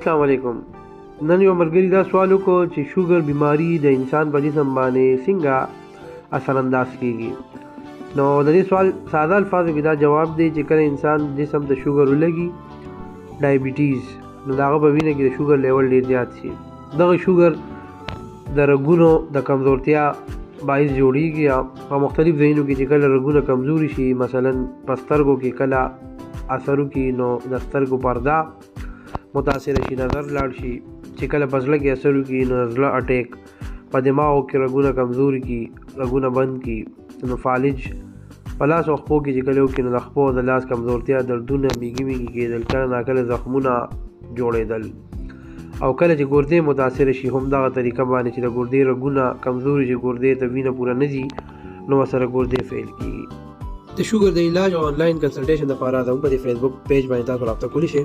السلام علیکم. نن یو ملګري دا سوال وکړو چې شوګر بیماری د انسان په جسم باندې څنګه اثر انداز کیږي. نو د دې سوال ساده الفاظو کې دا جواب دی چې کله انسان جسم ته شوګر ولګي ډایبیټیز نو دغه په وینه کې د شوګر لیول ډیر زیات شي. دغه شوګر د رګونو د کمزورتیا باعث جوړیږي او مختلف ځایونو کې چې کله رګونه کمزوري شي مثلا په سترګو کې کله اثر وکړي نو د سترګو پرده متاثر شي، نظر لاړ شي، چې کله په زړه کې اثر وکړي نو زړه اټیک، په دماغو کې رګونه کمزوري کی، رګونه بند کی، نو فالج په لاس او خپو کې چې کله وکړي نو د خپو د لاس کمزورتیا، دردونه، میږي کېدل، کله ناکله زخمونه جوړېدل او کله چې ګردې متاثر شي هم دغه طریقه باندې چې د ګردې رګونه کمزوري چې ګردې ته وینه پوره نه ځي نو ورسره ګردې فیل کېږي. د شوګر د علاج او آنلاین کنسلټیشن لپاره زموږ په فیسبوک پیج باندې تاسو رابطه کولی شئ.